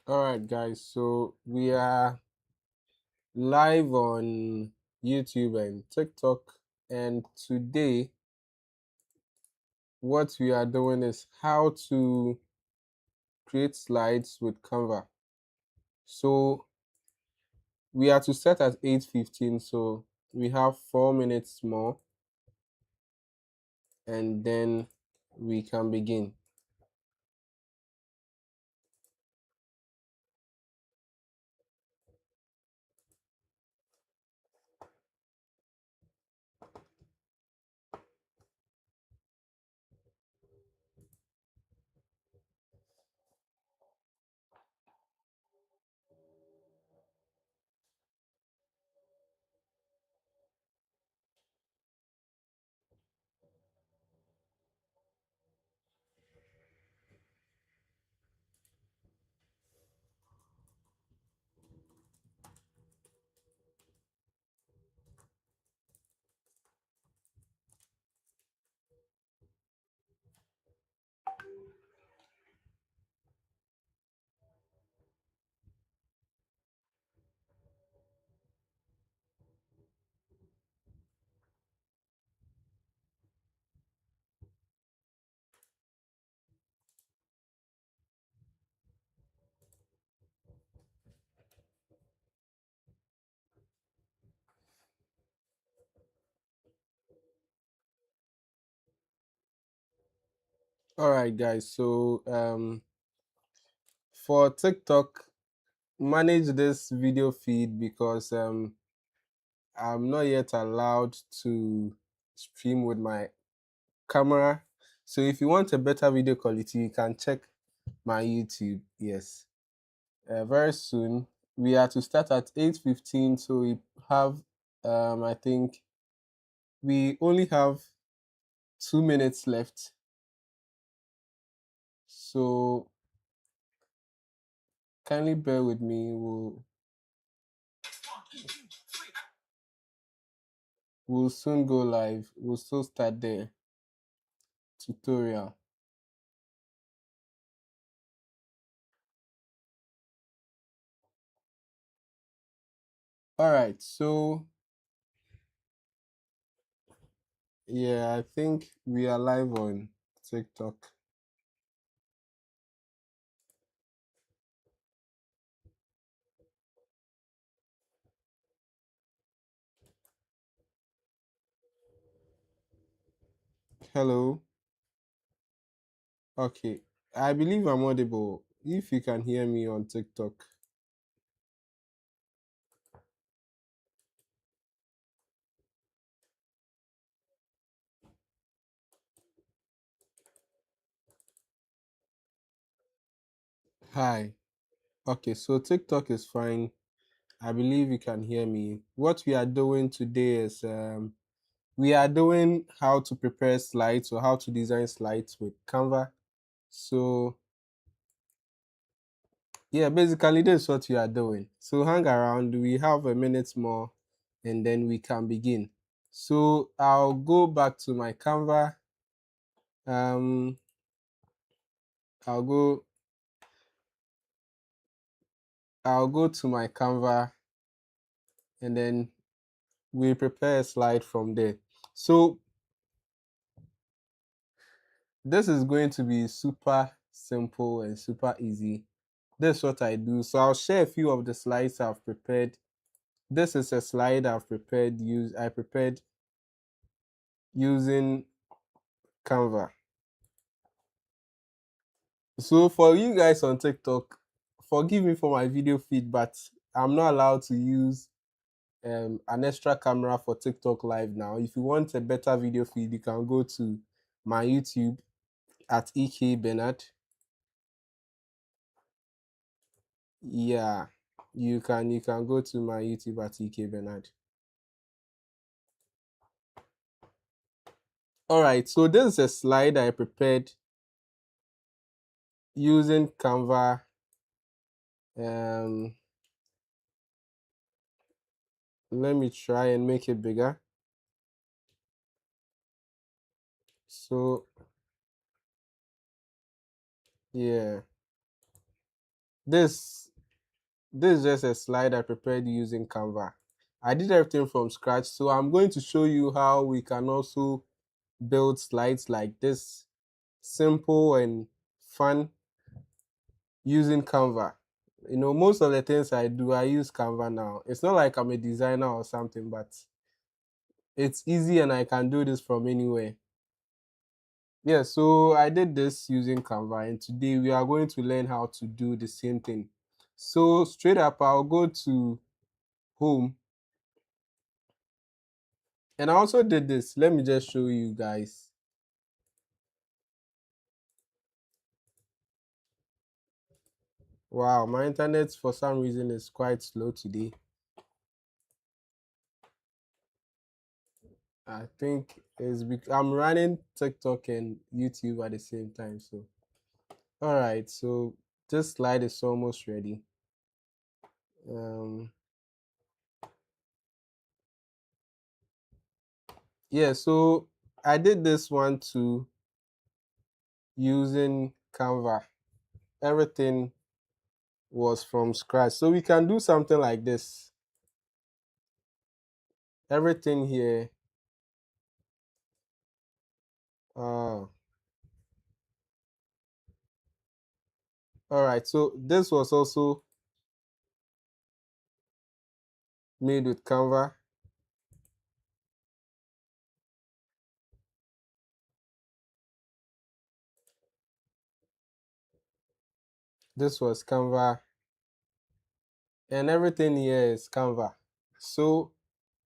All right, guys. So we are live on YouTube and TikTok, and today what we are doing is how to create slides with Canva. So we are to start at 8:15, so we have 4 minutes more, and then we can begin. All right, guys. So for TikTok, manage this video feed because I'm not yet allowed to stream with my camera. So if you want a better video quality, you can check my YouTube. Yes. Very soon. We are to start at 8:15, so we have I think we only have 2 minutes left. So kindly bear with me. We'll soon go live. We'll still start the tutorial. All right, so yeah, I think we are live on TikTok. Hello. Okay. I believe I'm audible. If you can hear me on TikTok. Hi. Okay, so TikTok is fine. I believe you can hear me. What we are doing today is we are doing how to prepare slides or how to design slides with Canva. So yeah, basically this is what we are doing. So hang around. We have a minute more, and then we can begin. So I'll go back to my Canva. Um, I'll go. I'll go to my Canva, and then we prepare a slide from there. So this is going to be super simple and super easy. This is what I do. So I'll share a few of the slides I've prepared. This is a slide I prepared using Canva. So for you guys on TikTok, forgive me for my video feed, but I'm not allowed to use an extra camera for TikTok live now. If you want a better video feed, you can go to my YouTube at EK Bernard. Yeah, you can go to my YouTube at EK Bernard. All right, so this is a slide I prepared using Canva. Um, Let me try and make it bigger. So yeah, This this is just a slide I prepared using Canva. I did everything from scratch, so I'm going to show you how we can also build slides like this, simple and fun, using Canva. Most of the things I do, I use Canva now. It's not like I'm a designer or something, but it's easy and I can do this from anywhere. Yeah, so I did this using Canva, and today we are going to learn how to do the same thing. So straight up, I'll go to home, and I also did this. Let me just show you guys. Wow, my internet for some reason is quite slow today. I think it's because I'm running TikTok and YouTube at the same time. So, all right, so this slide is almost ready. Um, yeah, so I did this one too using Canva. Everything was from scratch. So we can do something like this. Everything here. All right, so this was also made with Canva. This was Canva, and everything here is Canva. So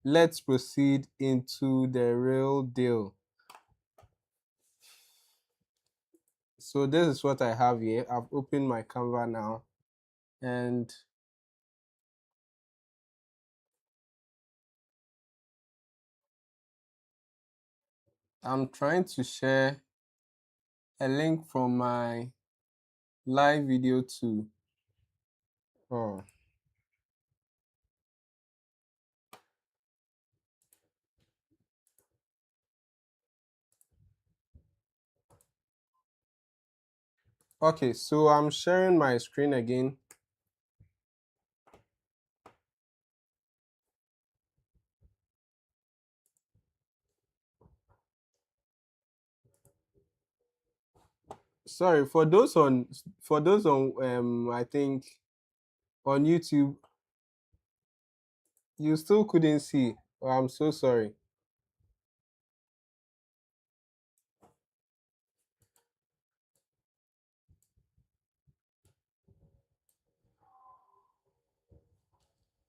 let's proceed into the real deal. So this is what I have here. I've opened my Canva now, and I'm trying to share a link from my live video too. Oh, okay, so I'm sharing my screen again. Sorry for those on I think on YouTube, you still couldn't see. Oh, I'm so sorry.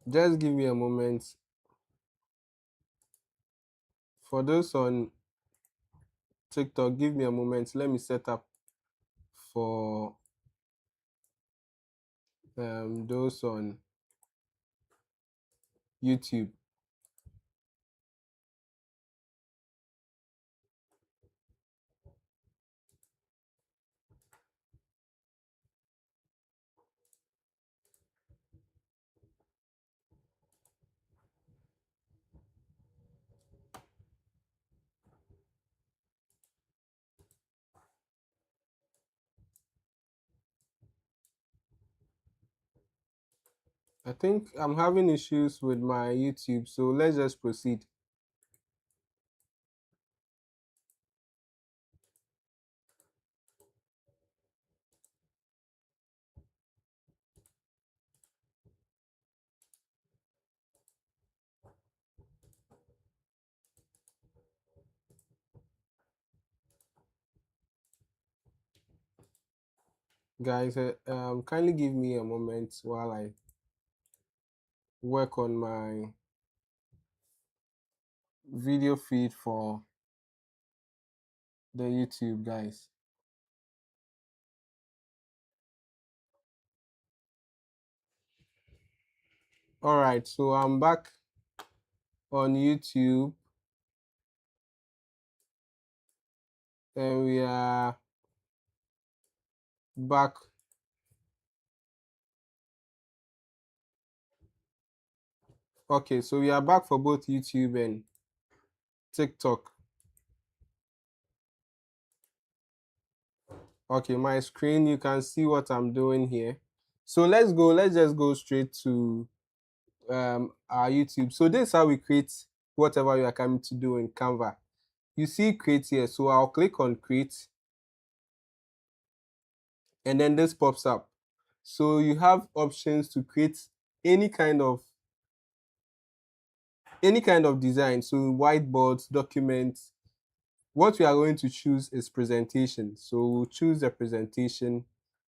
Just give me a moment. For those on TikTok, give me a moment. Let me set up for those on YouTube. I think I'm having issues with my YouTube, so let's just proceed. Guys, kindly give me a moment while I work on my video feed for the YouTube, guys. All right, so I'm back on YouTube, and we are back. Okay, so we are back for both YouTube and TikTok. Okay, my screen, you can see what I'm doing here. So let's just go straight to our YouTube. So this is how we create whatever you are coming to do in Canva. You see create here, so I'll click on create, and then this pops up. So you have options to create any kind of design. So whiteboards, documents. What we are going to choose is presentation. So we'll choose the presentation,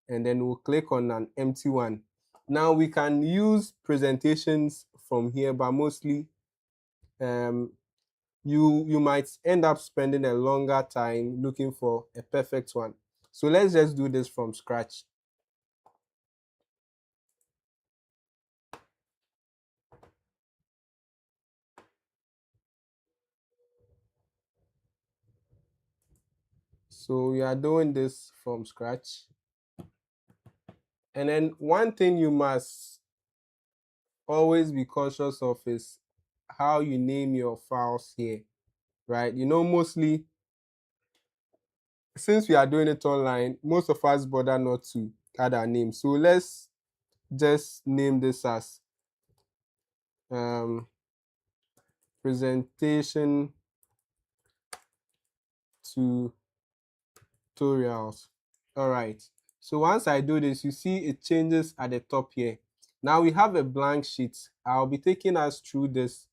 and then we'll click on an empty one. Now we can use presentations from here, but mostly you might end up spending a longer time looking for a perfect one. So let's just do this from scratch. So we are doing this from scratch. And then one thing you must always be conscious of is how you name your files here, right? Mostly since we are doing it online, most of us bother not to add our name. So let's just name this as presentation tutorials. All right. So once I do this, you see it changes at the top here. Now we have a blank sheet. I'll be taking us through this.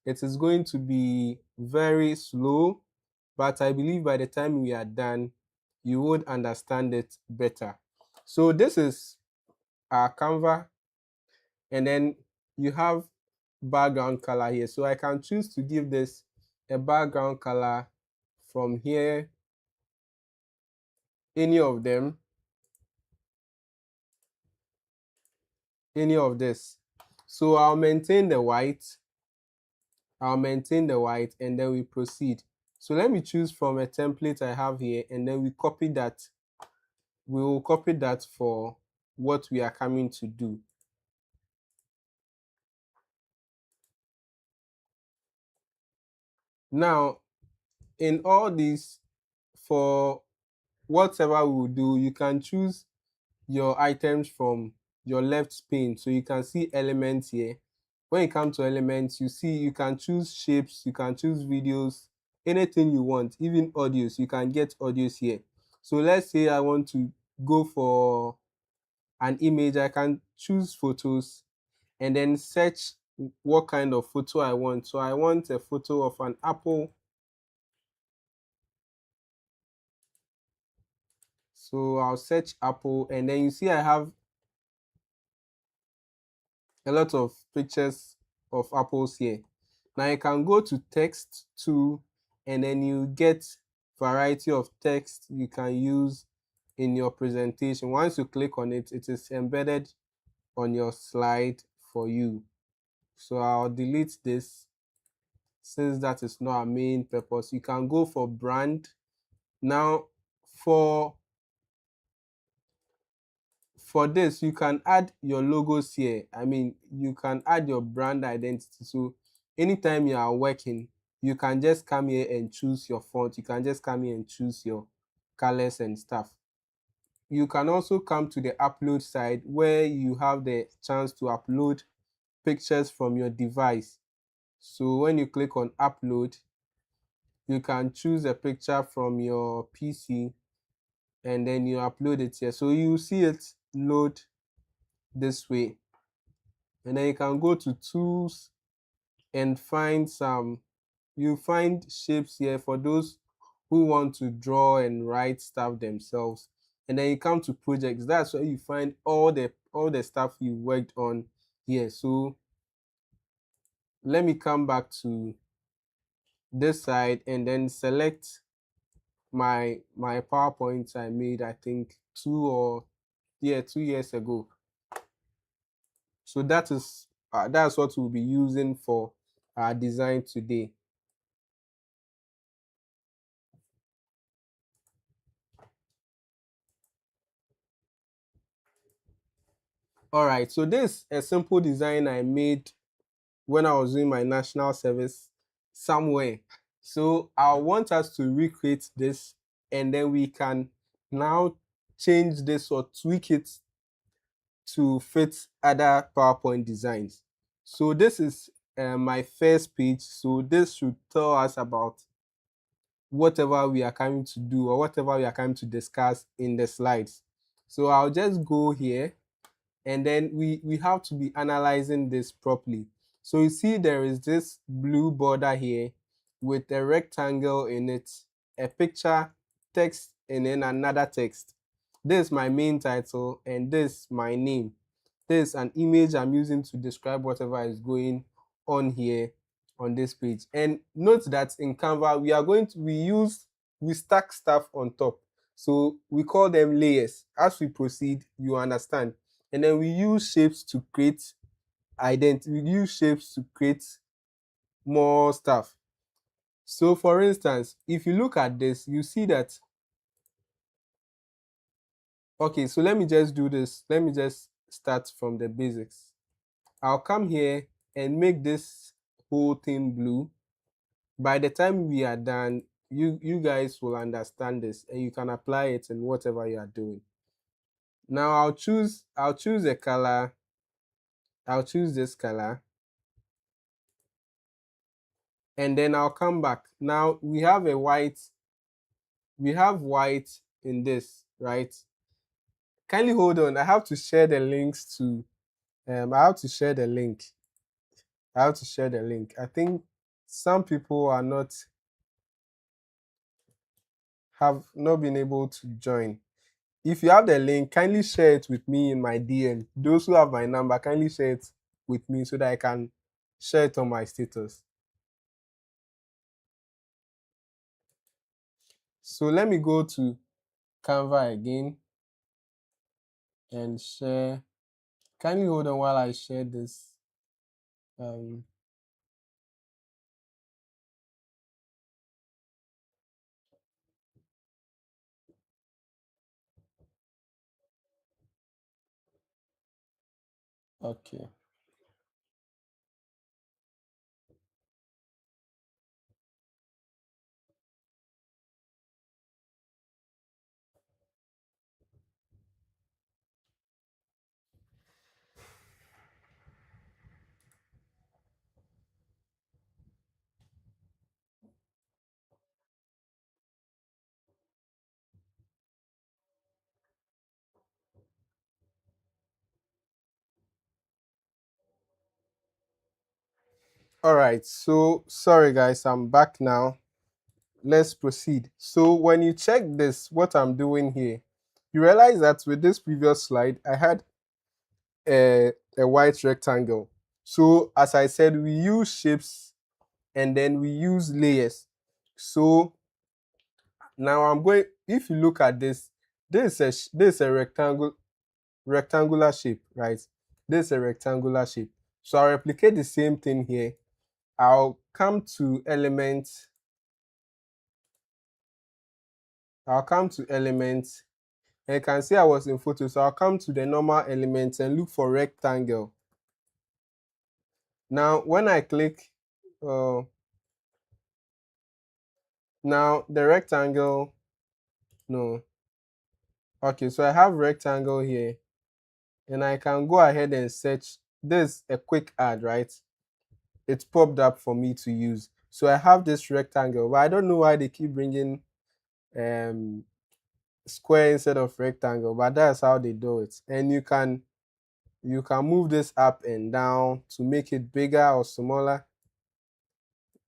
It is going to be very slow, but I believe by the time we are done, you would understand it better. So this is our Canva, and then you have background color here. So I can choose to give this a background color from here, any of them, any of this. So I'll maintain the white, and then we proceed. So let me choose from a template I have here, and then we copy that. We will copy that for what we are coming to do. Now, in all these, for whatever we will do, you can choose your items from your left pane. So you can see elements here. When you come to elements, you see you can choose shapes, you can choose videos, anything you want, even audios. You can get audios here. So let's say I want to go for an image. I can choose photos and then search what kind of photo I want. So I want a photo of an apple. So I'll search apple, and then you see I have a lot of pictures of apples here. Now you can go to text too, and then you get variety of text you can use in your presentation. Once you click on it, it is embedded on your slide for you. So I'll delete this since that is not our main purpose. You can go for brand. Now for this, you can add your logos here. I mean, you can add your brand identity. So anytime you are working, you can just come here and choose your font. You can just come here and choose your colors and stuff. You can also come to the upload side where you have the chance to upload pictures from your device. So when you click on upload, you can choose a picture from your PC and then you upload it here. So you see it load this way. And then you can go to tools and find you find shapes here for those who want to draw and write stuff themselves. And then you come to projects. That's where you find all the stuff you worked on here. So let me come back to this side and then select my PowerPoint I made, I think 2 years ago. So that's what we'll be using for our design today. All right, so this is a simple design I made when I was doing my national service somewhere. So I want us to recreate this, and then we can now change this or tweak it to fit other PowerPoint designs. So this is my first page. So this should tell us about whatever we are coming to do or whatever we are coming to discuss in the slides. So I'll just go here, and then we have to be analyzing this properly. So you see there is this blue border here with a rectangle in it, a picture, text, and then another text. This is my main title, and this is my name. This is an image I'm using to describe whatever is going on here on this page. And note that in Canva, we stack stuff on top. So we call them layers. As we proceed, you understand. And then we use shapes to create identity. We use shapes to create more stuff. So for instance, if you look at this, you see that, okay, so let me just do this. Let me just start from the basics. I'll come here and make this whole thing blue. By the time we are done, you guys will understand this and you can apply it in whatever you are doing. Now I'll choose a color. I'll choose this color. And then I'll come back. Now we have white in this, right? Kindly hold on. I have to share the links to I have to share the link. I think some people have not been able to join. If you have the link, kindly share it with me in my DM. Those who have my number, kindly share it with me so that I can share it on my status. So let me go to Canva again and share. Kindly hold on while I share this. Um, okay. All right. So sorry guys, I'm back now. Let's proceed. So when you check this, what I'm doing here, you realize that with this previous slide, I had a white rectangle. So as I said, we use shapes and then we use layers. So now I'm going, if you look at this, this is a rectangular shape, right? This is a rectangular shape. So I'll replicate the same thing here. I'll come to elements. I'll come to elements. And you can see I was in photo, so I'll come to the normal elements and look for rectangle. Now, when I click, uh, now the rectangle, no. Okay, so I have rectangle here, and I can go ahead and search. This a quick add, right? It's popped up for me to use. So I have this rectangle, but I don't know why they keep bringing um, square instead of rectangle, but that's how they do it. And you can move this up and down to make it bigger or smaller.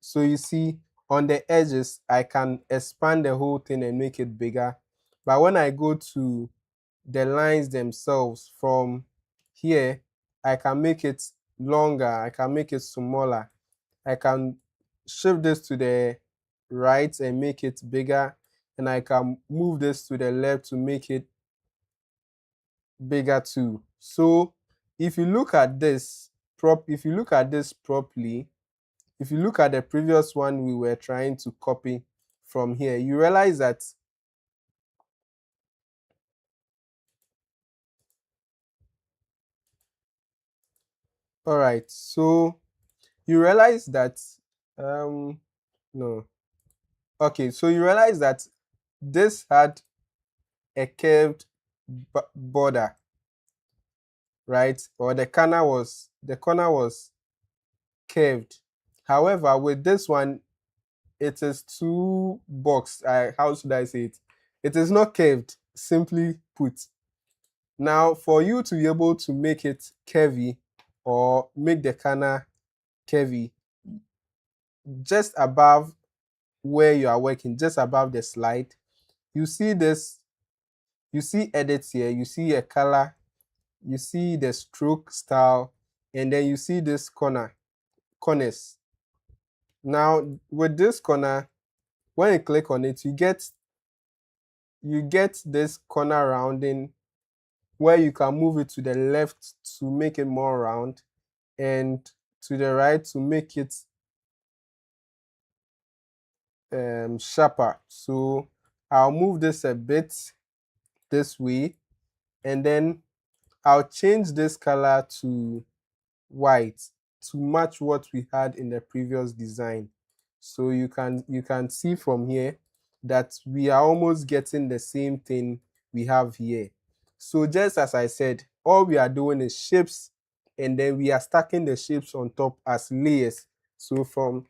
So you see on the edges, I can expand the whole thing and make it bigger. But when I go to the lines themselves from here, I can make it longer, I can make it smaller. I can shift this to the right and make it bigger, and I can move this to the left to make it bigger too. So if you look at this properly, if you look at the previous one we were trying to copy from here, you realize that all right, so you realize that no. Okay, so you realize that this had a curved border. right? Or the corner was curved. However, with this one, it is too boxed. How should I say it? It is not curved, simply put. Now, for you to be able to make it curvy or make the corner curvy, just above where you are working, just above the slide, you see this, you see edits here, you see a color, you see the stroke style, and then you see this corners. Now, with this corner, when you click on it, you get this corner rounding where you can move it to the left to make it more round and to the right to make it sharper. So I'll move this a bit this way, and then I'll change this color to white to match what we had in the previous design. So you can see from here that we are almost getting the same thing we have here. So just as I said, all we are doing is shapes, and then we are stacking the shapes on top as layers. So from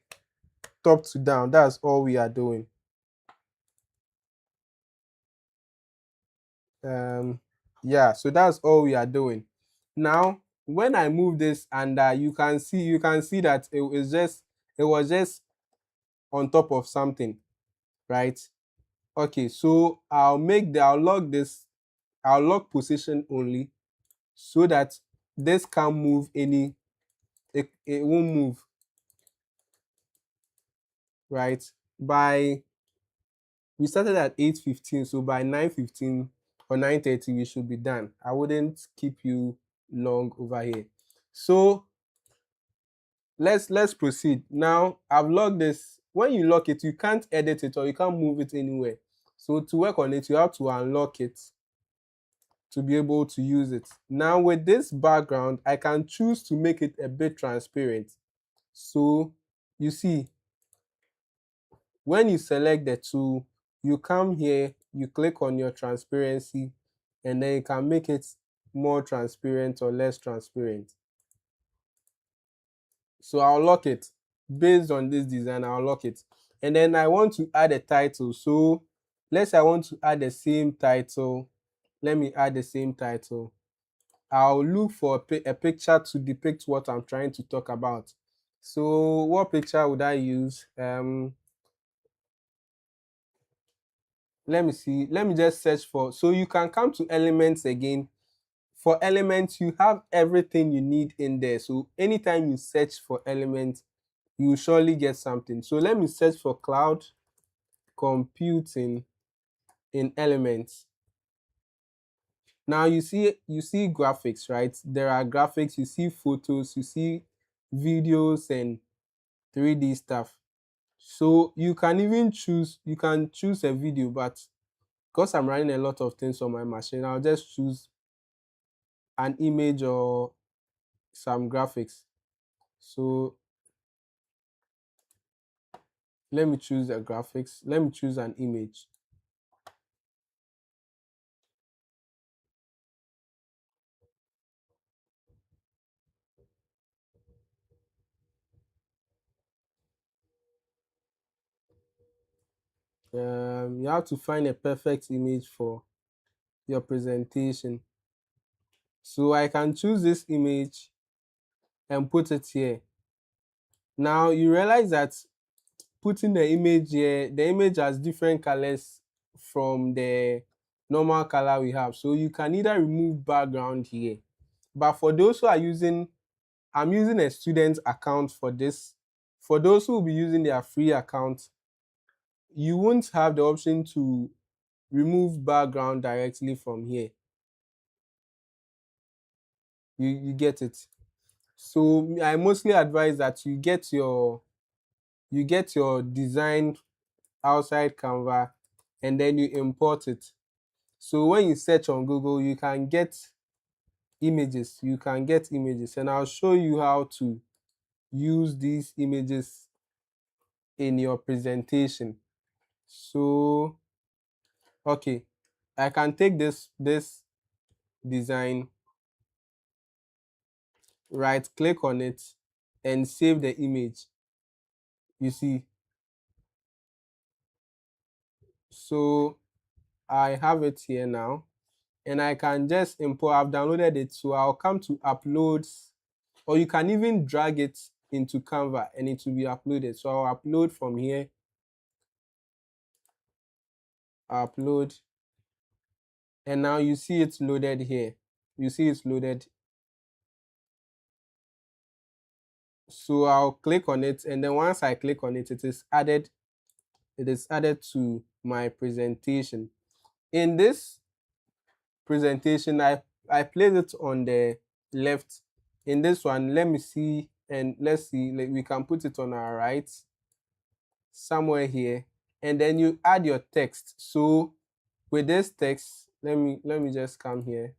top to down, that's all we are doing. Yeah, so that's all we are doing. Now, when I move this, and you can see that it was just on top of something, right? Okay, so I'll lock position only, so that this can't move it won't move, right? By We started at 8:15, so by 9:15 or 9:30 we should be done. I wouldn't keep you long over here. So let's proceed. Now I've locked this. When you lock it, you can't edit it or you can't move it anywhere. So to work on it, you have to unlock it to be able to use it. Now with this background, I can choose to make it a bit transparent. So you see, when you select the tool, you come here, you click on your transparency, and then you can make it more transparent or less transparent. So I'll lock it. Based on this design, I'll lock it. And then I want to add a title. So let's say I want to add the same title. Let me add the same title. I'll look for a picture to depict what I'm trying to talk about. So what picture would I use? Let me see. Let me just search for. So you can come to elements again. For elements, you have everything you need in there. So anytime you search for elements, you will surely get something. So let me search for cloud computing in elements. Now you see graphics, right? There are graphics, you see photos, you see videos and 3D stuff. So you can choose a video, but because I'm running a lot of things on my machine, I'll just choose an image or some graphics. So let me choose the graphics. Let me choose an image. You have to find a perfect image for your presentation. So I can choose this image and put it here. Now you realize that putting the image here, the image has different colors from the normal color we have. So you can either remove background here. But for those who are using, I'm using a student account for this. For those who will be using their free account, you won't have the option to remove background directly from here. You get it. So I mostly advise that you get your design outside Canva, and then you import it. So when you search on Google, you can get images, and I'll show you how to use these images in your presentation. So okay, I can take this design right click on it and save the image. You see, so I have it here now, and I can just import. I've downloaded it, so I'll come to uploads, or you can even drag it into Canva and it will be uploaded. So I'll upload from here, upload, and now you see it's loaded here. You see it's loaded. So I'll click on it, and then once I click on it, it is added. It is added to my presentation. In this presentation, I place it on the left. In this one, let me see, and let's see, like we can put it on our right somewhere here, and then you add your text. So with this text, let me just come here.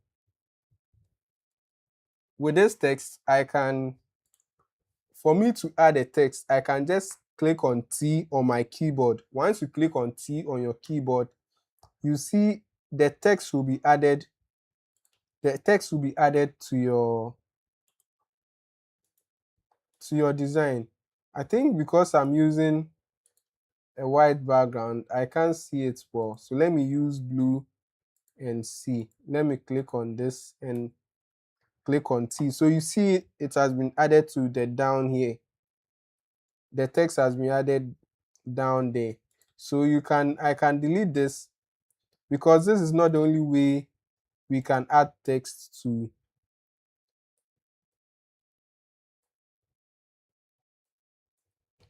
With this text, for me to add a text, I can just click on T on my keyboard. Once you click on T on your keyboard, you see the text will be added. The text will be added to your design. I think because I'm using a white background, I can't see it well. So let me use blue and see. Let me click on this and click on T. So you see it has been added to the down here. The text has been added down there. So I can delete this, because this is not the only way we can add text to.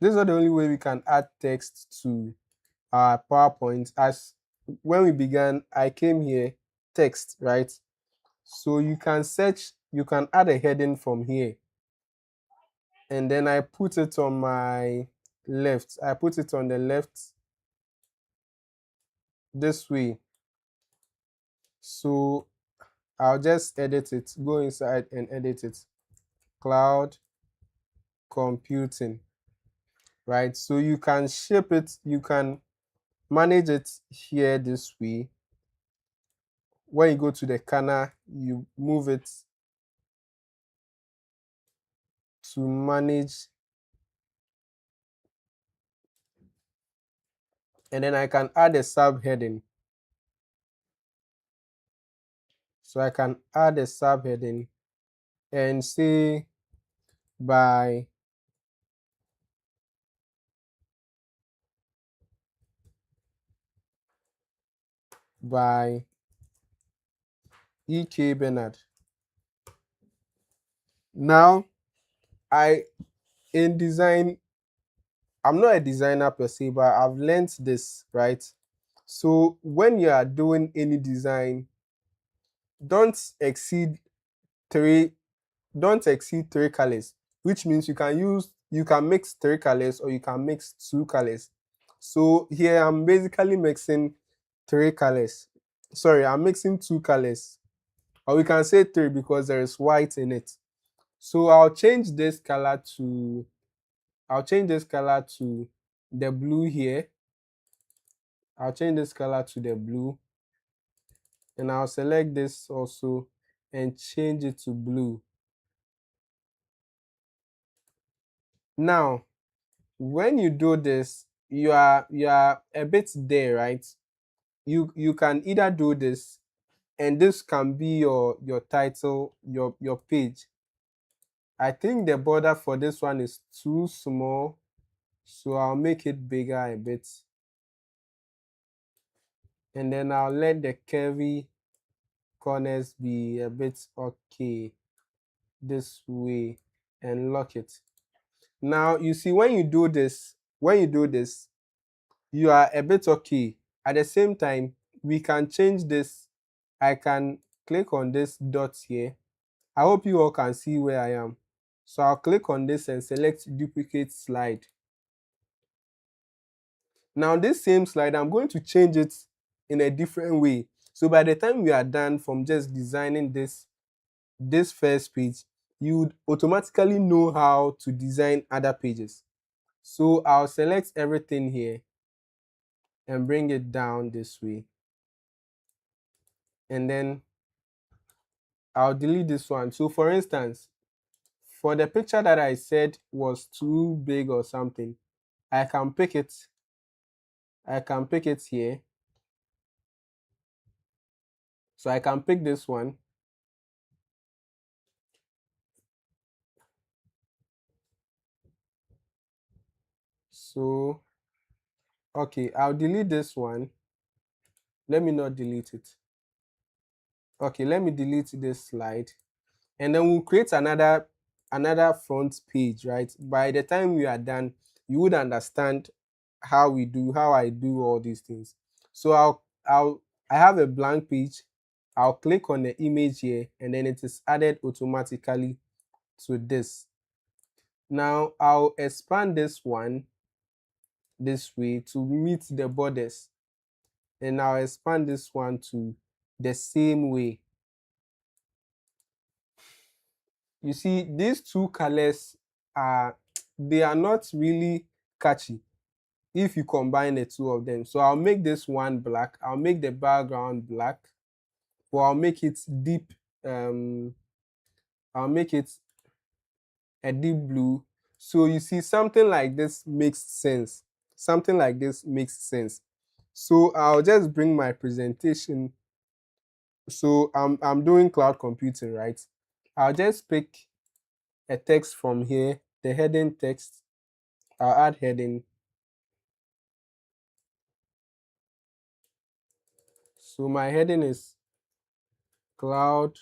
This is not the only way we can add text to our PowerPoint. As when we began, I came here, text, right? So you can search, you can add a heading from here. And then I put it on my left. I put it on the left this way. So I'll just edit it, go inside and edit it. Cloud computing, right? So you can shape it, you can manage it here this way. When you go to the corner, you move it to manage, and then I can add a subheading. So I can add a subheading and say by E.K. Bernard. Now, in design, I'm not a designer per se, but I've learned this, right? So when you are doing any design, don't exceed three, don't exceed three colors, which means you can mix three colors or you can mix two colors. So here I'm basically mixing three colors. Sorry, I'm mixing two colors. Or we can say three because there is white in it. So I'll change this color to the blue here. I'll change this color to the blue, and I'll select this also and change it to blue. Now, when you do this, you are a bit there, right? You can either do this, and this can be your title, your page. I think the border for this one is too small, so I'll make it bigger a bit. And then I'll let the curvy corners be a bit okay this way and lock it. Now you see when you do this, you are a bit okay. At the same time, we can change this. I can click on this dot here. I hope you all can see where I am. So I'll click on this and select duplicate slide. Now this same slide, I'm going to change it in a different way. So by the time we are done from just designing this first page, you would automatically know how to design other pages. So I'll select everything here and bring it down this way. And then I'll delete this one. So for instance, for the picture that I said was too big or something, I can pick it. I can pick it here. So I can pick this one. So, okay, I'll delete this one. Let me not delete it. Okay, let me delete this slide. And then we'll create another front page, right? By the time we are done, you would understand how I do all these things. So I have a blank page. I'll click on the image here, and then it is added automatically to this. Now I'll expand this one this way to meet the borders, and I'll expand this one to the same way. You see, these two colors they are not really catchy if you combine the two of them. So I'll make this one black. I'll make the background black, or I'll make it deep. I'll make it a deep blue. So you see, something like this makes sense. Something like this makes sense. So I'll just bring my presentation. So I'm doing cloud computing, right? I'll just pick a text from here, the heading text. I'll add heading. So my heading is cloud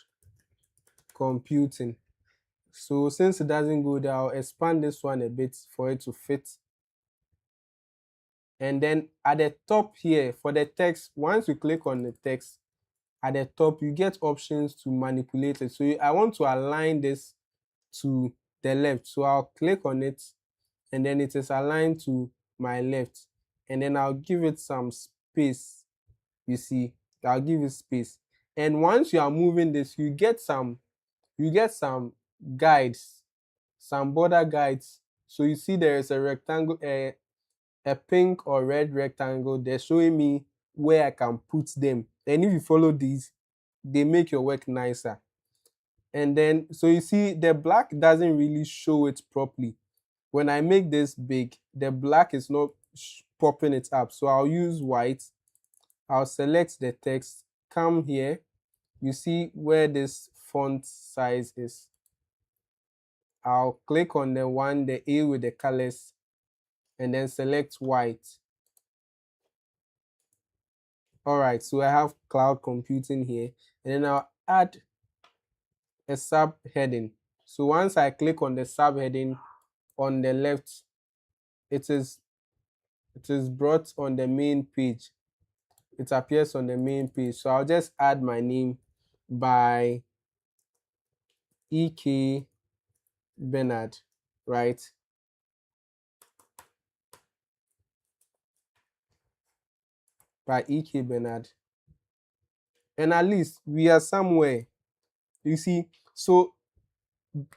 computing. So since it doesn't go there, I'll expand this one a bit for it to fit. And then at the top here for the text, once you click on the text, at the top you get options to manipulate it. So I want to align this to the left. So I'll click on it, and then it is aligned to my left. And then I'll give it some space. You see, I'll give it space. And once you are moving this, you get some guides, some border guides. So you see there is a rectangle, a pink or red rectangle. They're showing me where I can put them. And if you follow these, they make your work nicer. And then, so you see the black doesn't really show it properly. When I make this big, the black is not popping it up. So I'll use white. I'll select the text, come here. You see where this font size is. I'll click on the A with the colors, and then select white. All right, so I have cloud computing here, and then I'll add a subheading. So once I click on the subheading on the left, it is brought on the main page. It appears on the main page. So I'll just add my name by E.K. Bernard, right? By E.K. Bernard. And at least we are somewhere. You see, so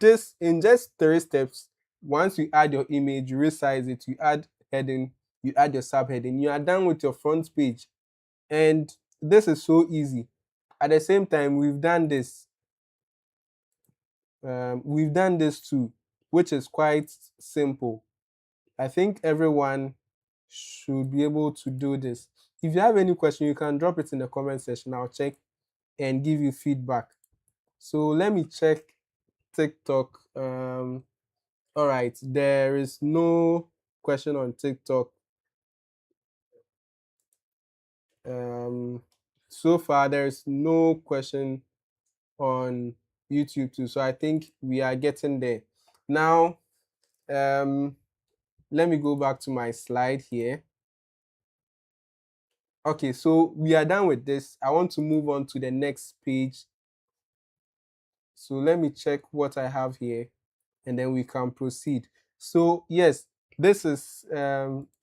this in just 3 steps, once you add your image, you resize it, you add heading, you add your subheading, you are done with your front page. And this is so easy. At the same time, we've done this. We've done this too, which is quite simple. I think everyone should be able to do this. If you have any question, you can drop it in the comment section. I'll check and give you feedback. So let me check TikTok. All right, there is no question on TikTok. So far, there's no question on YouTube too. So I think we are getting there. Now, let me go back to my slide here. Okay, so we are done with this. I want to move on to the next page. So let me check what I have here, and then we can proceed. So yes, this is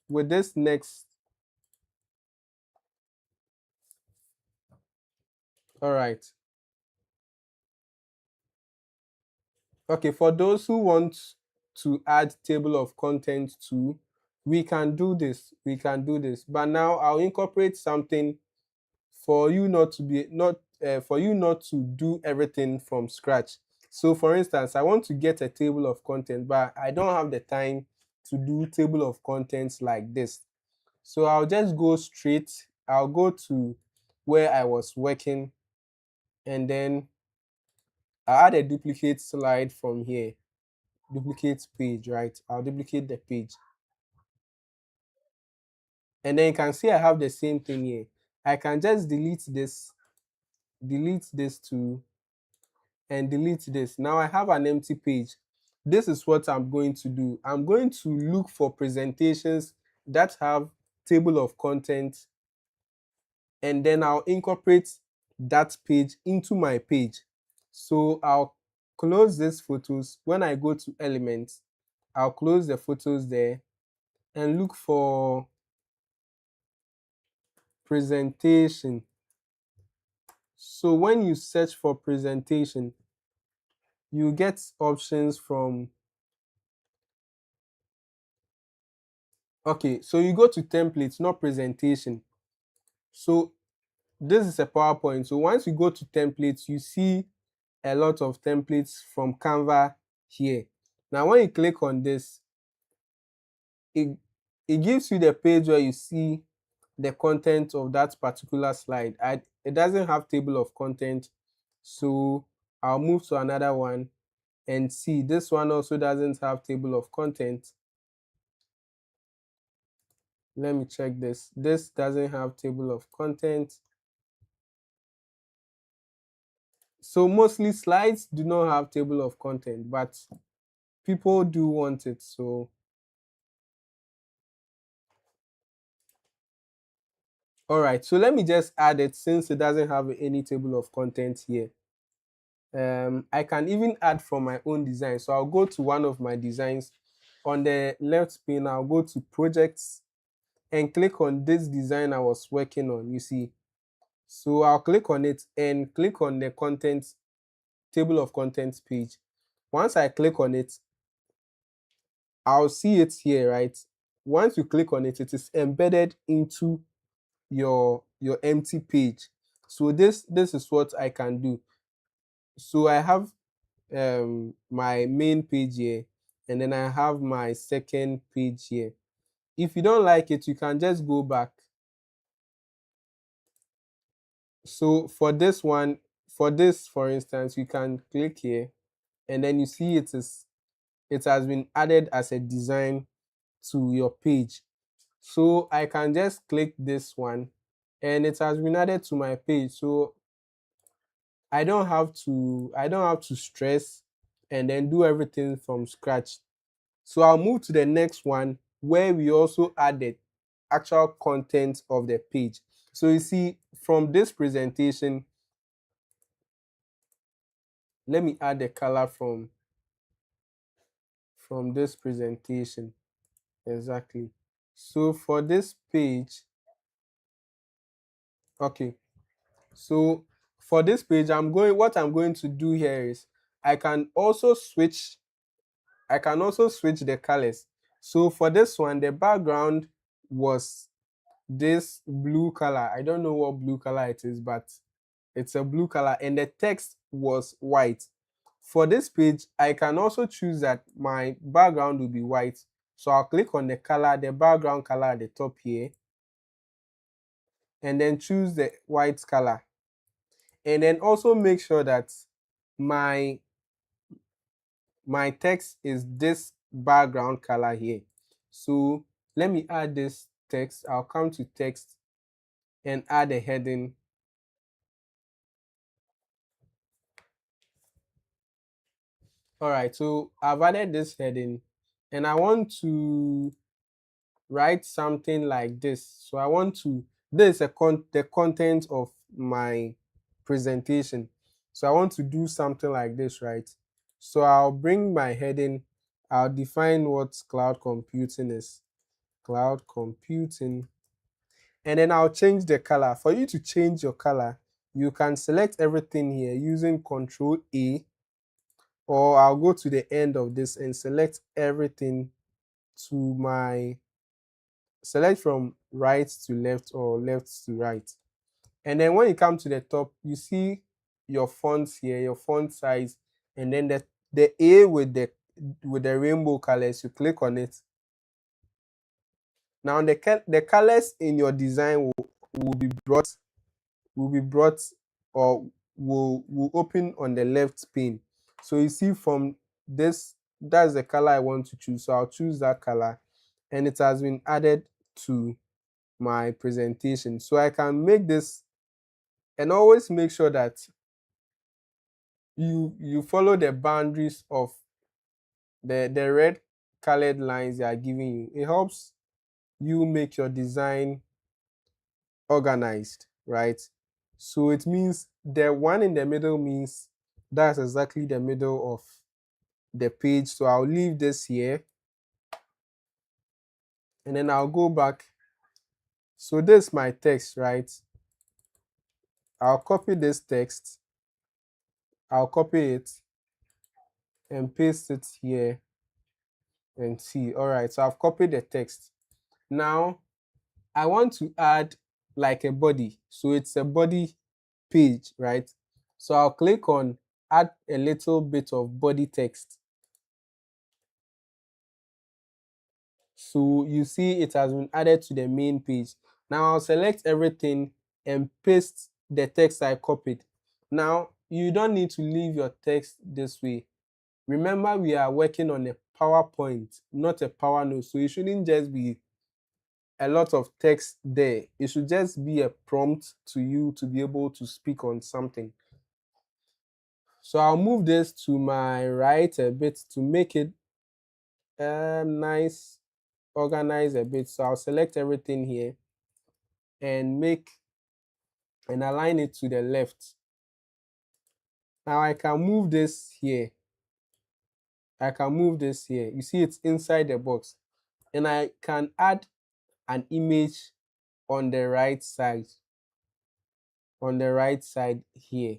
with this next. All right. Okay, for those who want to add table of contents to, we can do this. We can do this. But now I'll incorporate something for you not to do everything from scratch. So for instance, I want to get a table of content, but I don't have the time to do table of contents like this. So I'll just go straight, I'll go to where I was working, and then I'll add a duplicate slide from here, duplicate page, right? I'll duplicate the page. And then you can see I have the same thing here. I can just delete this too, and delete this. Now I have an empty page. This is what I'm going to do. I'm going to look for presentations that have table of contents, and then I'll incorporate that page into my page. So I'll close these photos. When I go to elements, I'll close the photos there and look for presentation. So when you search for presentation, you get options from, okay, so you go to templates, not presentation. So this is a PowerPoint. So once you go to templates, you see a lot of templates from Canva here. Now when you click on this, it gives you the page where you see the content of that particular slide. It doesn't have table of content, so I'll move to another one and see. This one also doesn't have table of content. Let me check this. This doesn't have table of content. So mostly slides do not have table of content, but people do want it. So all right, so let me just add it since it doesn't have any table of content here. I can even add from my own design. So I'll go to one of my designs. On the left pane, I'll go to projects and click on this design I was working on, you see. So I'll click on it and click on the content, table of contents page. Once I click on it, I'll see it here, right? Once you click on it, it is embedded into your empty page. So this is what I can do. So I have my main page here, and then I have my second page here. If you don't like it, you can just go back. So for this one, for instance, you can click here, and then you see it has been added as a design to your page. So I can just click this one, and it has been added to my page. So I don't have to stress and then do everything from scratch. So I'll move to the next one where we also add the actual content of the page. So you see from this presentation, let me add the color from this presentation. Exactly. So for this page, okay. So for this page, what I'm going to do here is I can also switch the colors. So for this one, the background was this blue color. I don't know what blue color it is, but it's a blue color, and the text was white. For this page, I can also choose that my background will be white. So I'll click on the color, the background color at the top here, and then choose the white color. And then also make sure that my text is this background color here. So let me add this text. I'll come to text and add a heading. All right, so I've added this heading, and I want to write something like this. So I want to, this is the content of my presentation. So I want to do something like this, right? So I'll bring my heading, I'll define what cloud computing is. Cloud computing. And then I'll change the color. For you to change your color, you can select everything here using Control A, or I'll go to the end of this and select everything to my, select from right to left or left to right. And then when you come to the top, you see your fonts here, your font size. and then the A with the rainbow colors, you click on it. Now the colors in your design will be brought or will open on the left pane. So you see from this, that's the color I want to choose. So I'll choose that color, and it has been added to my presentation. So I can make this, and always make sure that you follow the boundaries of the red colored lines they are giving you. It helps you make your design organized, right? So it means the one in the middle means that's exactly the middle of the page. So I'll leave this here, and then I'll go back. So this is my text, right? I'll copy this text, I'll copy it and paste it here and see. All right, so I've copied the text. Now I want to add like a body. So it's a body page, right? So I'll click on add a little bit of body text. So you see it has been added to the main page. Now I'll select everything and paste the text I copied. Now you don't need to leave your text this way. Remember, we are working on a PowerPoint, not a Power Note. So it shouldn't just be a lot of text there. It should just be a prompt to you to be able to speak on something. So I'll move this to my right a bit to make it nice, organize a bit. So I'll select everything here and align it to the left. Now I can move this here. I can move this here. You see it's inside the box. And I can add an image on the right side. On the right side here.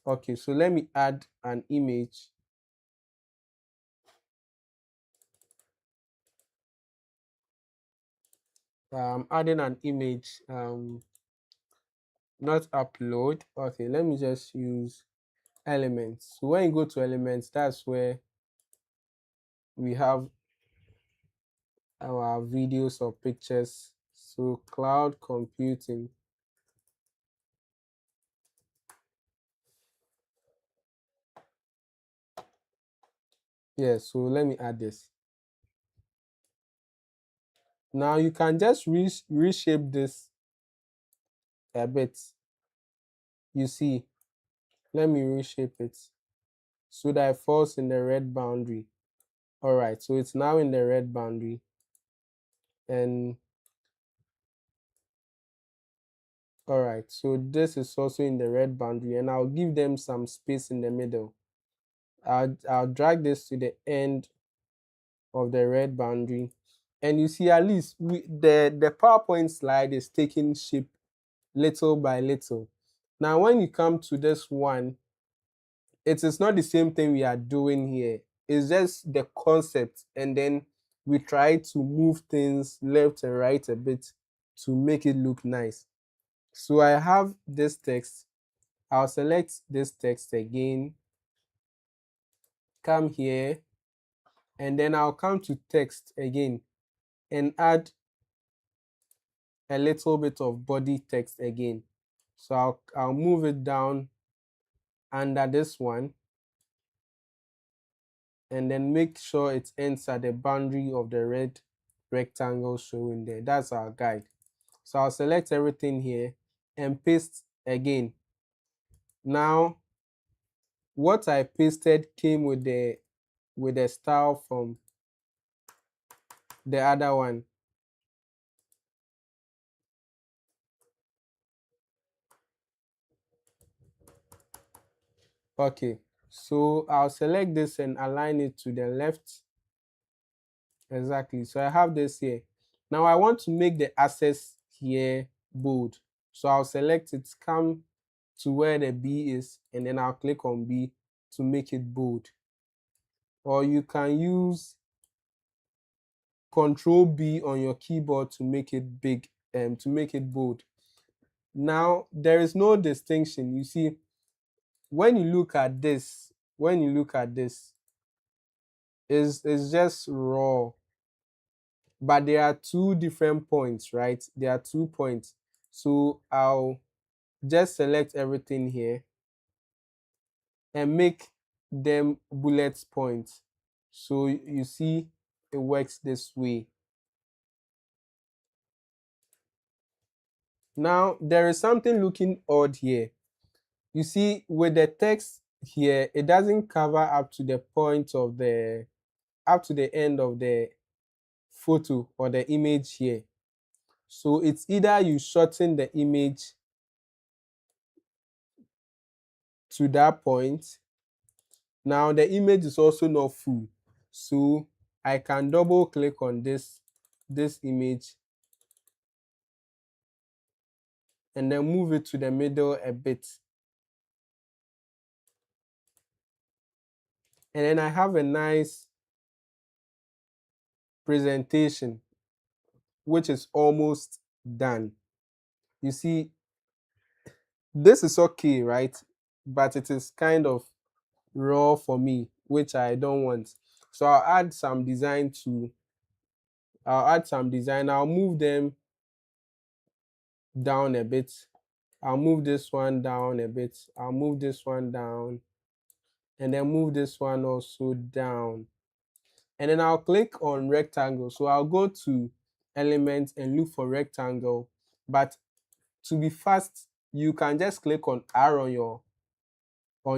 Okay, so let me add an image. Adding an image, not upload. Okay, let me just use elements. So when you go to elements, that's where we have our videos or pictures. So cloud computing. Yeah, so let me add this. Now you can just reshape this a bit. You see, let me reshape it so that it falls in the red boundary. All right, so it's now in the red boundary. And all right, so this is also in the red boundary, and I'll give them some space in the middle. I'll drag this to the end of the red boundary, and you see at least the PowerPoint slide is taking shape little by little. Now when you come to this one, it is not the same thing we are doing here. It's just the concept, and then we try to move things left and right a bit to make it look nice. So I have this text. I'll select this text again, come here, and then I'll come to text again and add a little bit of body text again. So I'll move it down under this one, and then make sure it ends at the boundary of the red rectangle showing there. That's our guide. So I'll select everything here and paste again. Now what I pasted came with the style from the other one. Okay, so I'll select this and align it to the left. Exactly, so I have this here. Now I want to make the access here bold. So I'll select it, come to where the B is, and then I'll click on B to make it bold. Or you can use Control B on your keyboard to make it big and to make it bold. Now there is no distinction. You see, when you look at this, when you look at this, is just raw. But there are two different points, right? There are 2 points. So I'll just select everything here and make them bullet points. So you see it works this way. Now there is something looking odd here. You see with the text here, it doesn't cover up to the point of the up to the end of the photo or the image here. So it's either you shorten the image to that point. Now the image is also not full. So I can double click on this image and then move it to the middle a bit. And then I have a nice presentation, which is almost done. You see, this is okay, right? But it is kind of raw for me, which I don't want. So I'll add some design. I'll move them down a bit. I'll move this one down a bit. I'll move this one down and then move this one also down. And then I'll click on rectangle. So I'll go to element and look for rectangle. But to be fast, you can just click on R on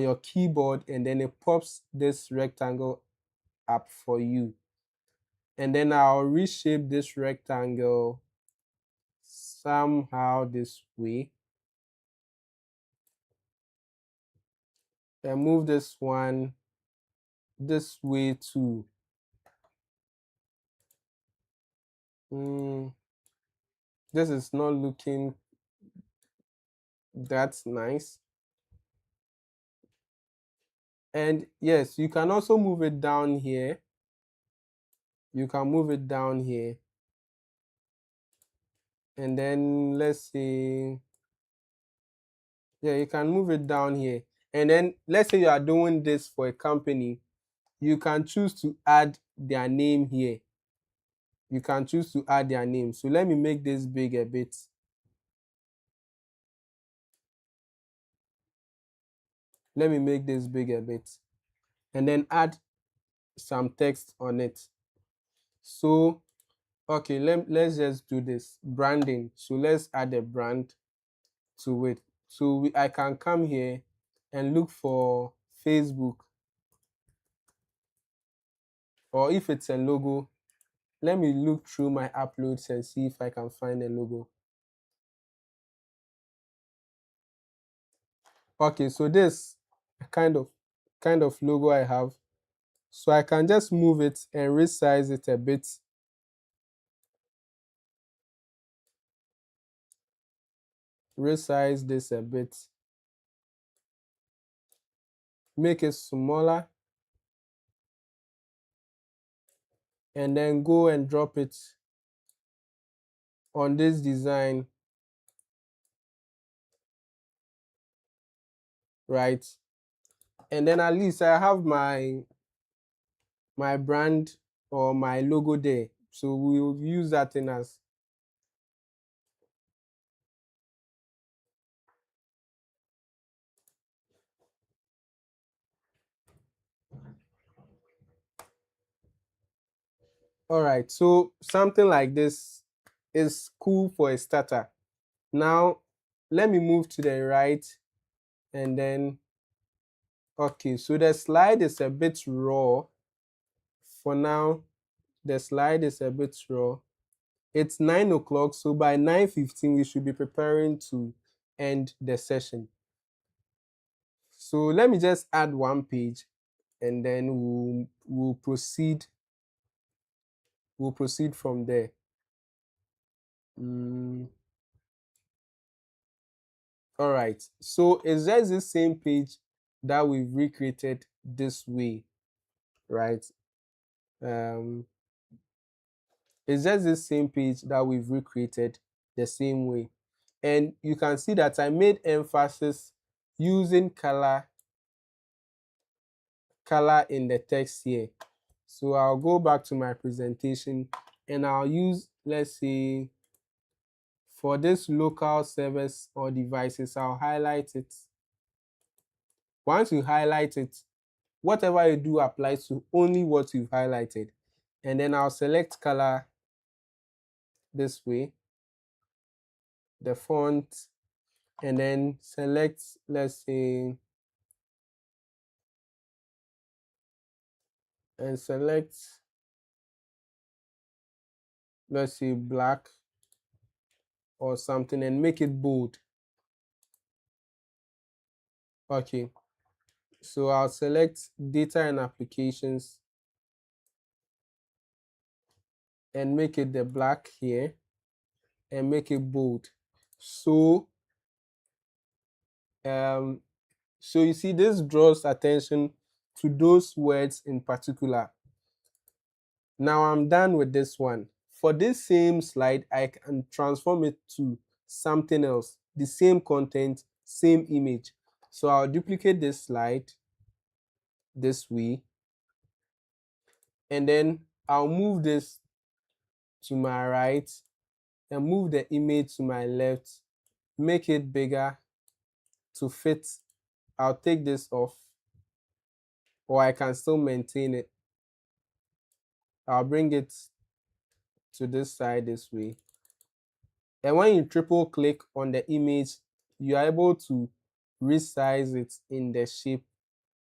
your keyboard and then it pops this rectangle up for you. And then I'll reshape this rectangle somehow this way. And move this one this way too. This is not looking that nice. And yes, you can also move it down here. You can move it down here. And then let's see. Yeah, you can move it down here. And then let's say you are doing this for a company. You can choose to add their name here. You can choose to add their name. So let me make this big a bit. Let me make this big a bit. And then add some text on it. So, okay, let's just do this. Branding. So let's add a brand to it. So I can come here and look for Facebook. Or if it's a logo, let me look through my uploads and see if I can find a logo. Okay, so this kind of logo I have. So I can just move it and resize it a bit. Resize this a bit. Make it smaller. And then go and drop it on this design, right? And then at least I have my brand or my logo there. So we'll use that in as. All right, so something like this is cool for a starter. Now, let me move to the right and then, okay, so the slide is a bit raw. For now, the slide is a bit raw. It's 9 o'clock, so by 9:15 we should be preparing to end the session. So let me just add one page and then we'll proceed from there. All right, so it's just the same page that we've recreated this way, right? It's just the same page that we've recreated the same way. And you can see that I made emphasis using color color in the text here. So I'll go back to my presentation and I'll use, let's say, for this local servers or devices, I'll highlight it. Once you highlight it, whatever you do applies to only what you've highlighted. And then I'll select color this way, the font, and then select, let's say, and select, let's say, black or something, and make it bold. Okay, so I'll select data and applications and make it the black here and make it bold. So um so you see, this draws attention to those words in particular. Now I'm done with this one. For this same slide, I can transform it to something else, the same content, same image. So I'll duplicate this slide this way, and then I'll move this to my right and move the image to my left, make it bigger to fit. I'll take this off, or I can still maintain it. I'll bring it to this side this way. And when you triple click on the image, you are able to resize it in the shape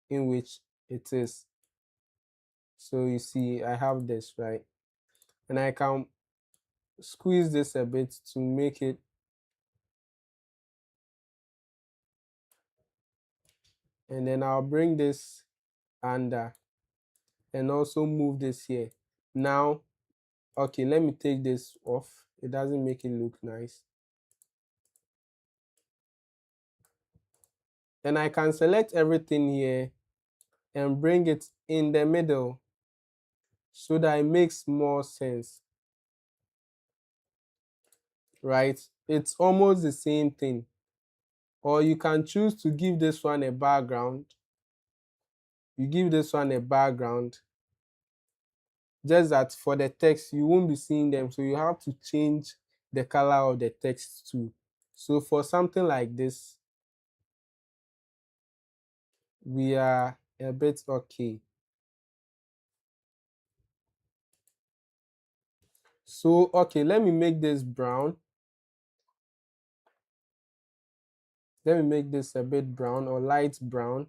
in which it is. So you see, I have this, right? And I can squeeze this a bit to make it, and then I'll bring this under and also move this here. Now, okay, let me take this off. It doesn't make it look nice. And I can select everything here and bring it in the middle so that it makes more sense, right? It's almost the same thing. Or you can choose to give this one a background. You give this one a background, just that for the text, you won't be seeing them. So you have to change the color of the text too. So for something like this, we are a bit okay. So, okay, let me make this brown. Let me make this a bit brown or light brown.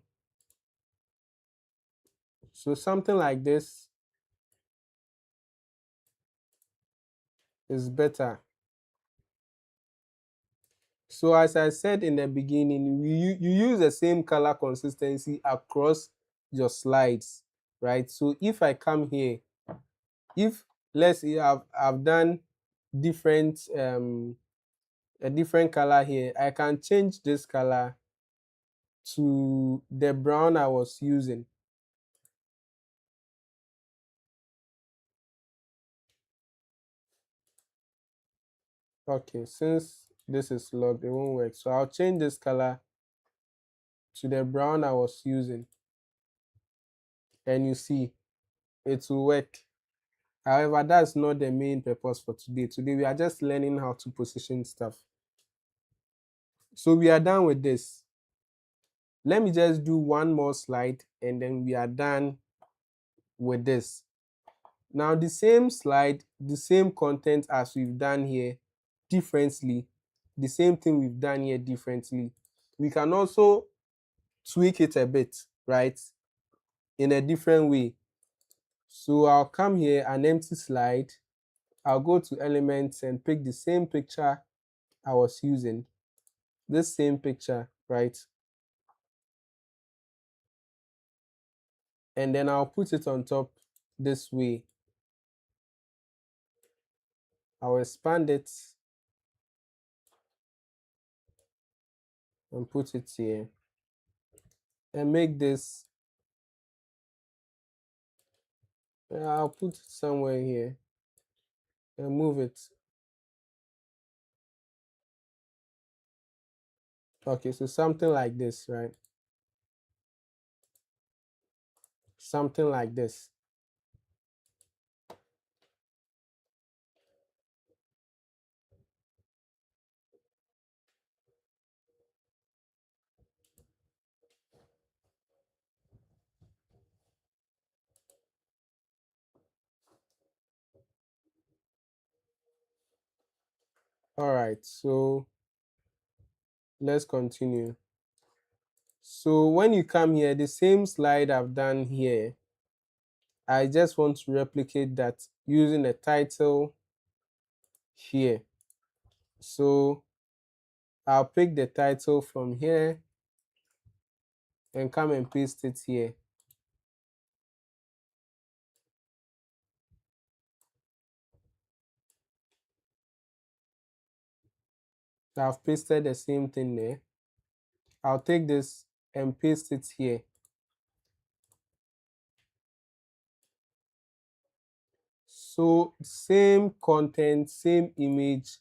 So something like this is better. So as I said in the beginning, you use the same color consistency across your slides, right? So if I come here, if let's say I've done different a different color here, I can change this color to the brown I was using. Okay, since this is locked, it won't work. So I'll change this color to the brown I was using, and you see it will work. However, that's not the main purpose for today. Today we are just learning how to position stuff. So we are done with this. Let me just do one more slide and then we are done with this. Now the same slide, the same content as we've done here differently, the same thing we've done here differently. We can also tweak it a bit, right? In a different way. So I'll come here, an empty slide. I'll go to elements and pick the same picture I was using. This same picture, right? And then I'll put it on top this way. I'll expand it and put it here and make this, I'll put it somewhere here and move it. Okay, so something like this, right? something like this. All right, so let's continue. So when you come here, the same slide I've done here, I just want to replicate that using a title here. So I'll pick the title from here and come and paste it here. So I've pasted the same thing there. I'll take this and paste it here. So same content, same image,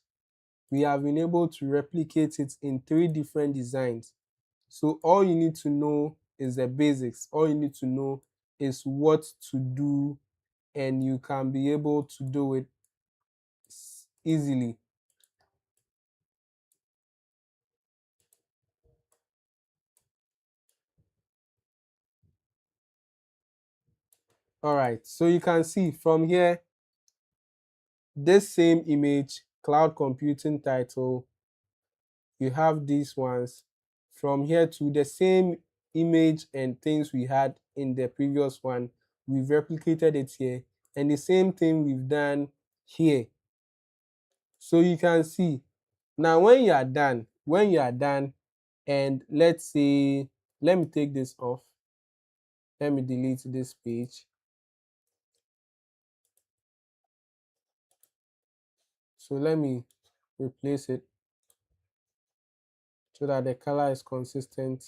we have been able to replicate it in 3 different designs. So all you need to know is the basics. All you need to know is what to do, and you can be able to do it easily. All right, so you can see from here, this same image, cloud computing title, you have these ones. From here to the same image and things we had in the previous one, we've replicated it here, and the same thing we've done here. So you can see now when you are done, and let's say, let me take this off, let me delete this page. So let me replace it so that the color is consistent.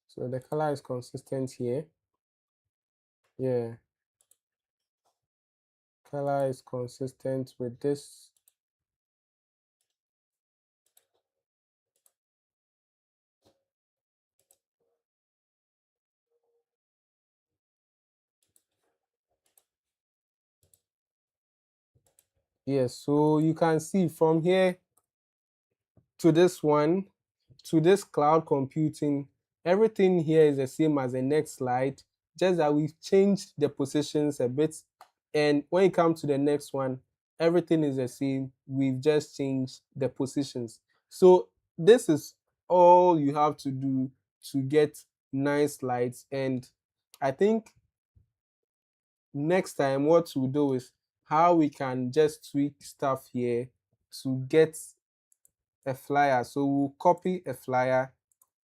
So the color is consistent here. Yeah, color is consistent with this. Yes, so you can see from here to this one, to this cloud computing, everything here is the same as the next slide, just that we've changed the positions a bit. And when you come to the next one, everything is the same. We've just changed the positions. So this is all you have to do to get nice slides. And I think next time what we'll do is how we can just tweak stuff here to get a flyer. So we'll copy a flyer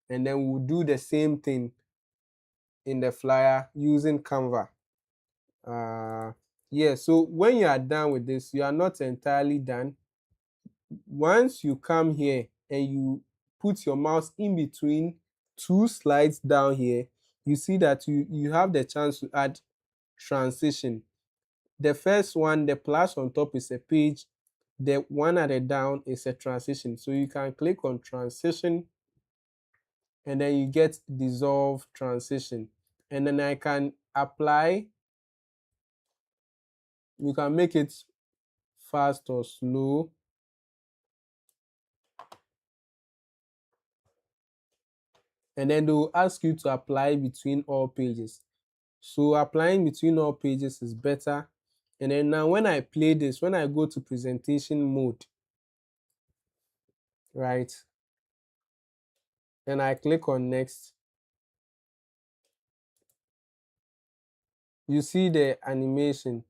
and then we'll do the same thing in the flyer using Canva. Yeah, so when you are done with this, you are not entirely done. Once you come here and you put your mouse in between 2 slides down here, you see that you have the chance to add transition. The first one, the plus on top, is a page. The one at the down is a transition. So you can click on transition and then you get dissolve transition. And then I can apply, you can make it fast or slow. And then they will ask you to apply between all pages. So applying between all pages is better. And then now when I play this, when I go to presentation mode, right, and I click on next, you see the animation.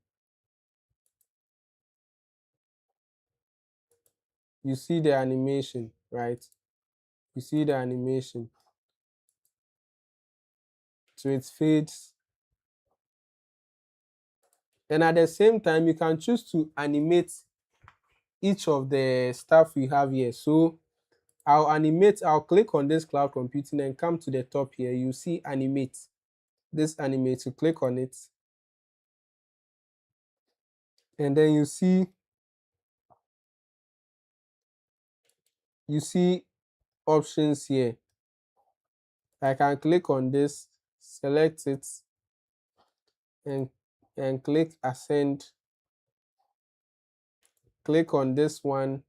You see the animation, right? You see the animation. So it fades. And at the same time, you can choose to animate each of the stuff we have here. So I'll click on this cloud computing and come to the top here. You see animate. This animate, you click on it. And then you see you see options here. I can click on this, select it, and click ascend. Click on this one,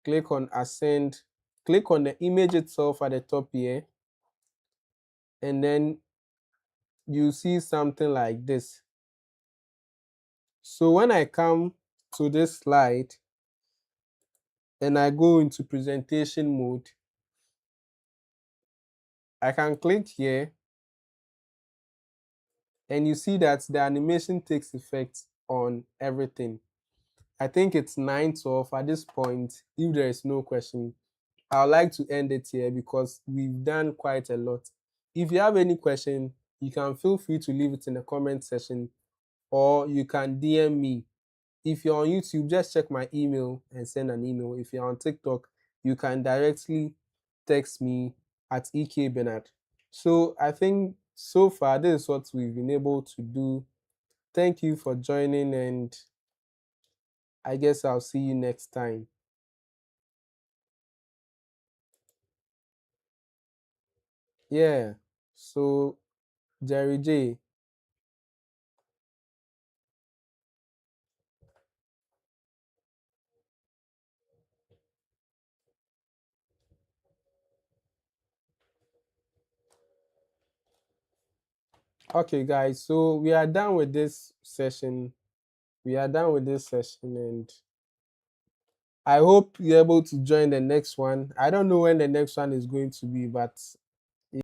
click on ascend, click on the image itself at the top here, and then you see something like this. So when I come to this slide and I go into presentation mode, I can click here, and you see that the animation takes effect on everything. I think it's 9:12 at this point. If there is no question, I would like to end it here because we've done quite a lot. If you have any question, you can feel free to leave it in the comment section, or you can DM me. If you're on YouTube, just check my email and send an email. If you're on TikTok, you can directly text me at EK Bernard. So I think so far this is what we've been able to do. Thank you for joining, and I guess I'll see you next time. Yeah. So Jerry J. Okay, guys. So we are done with this session. We are done with this session, and I hope you're able to join the next one. I don't know when the next one is going to be, but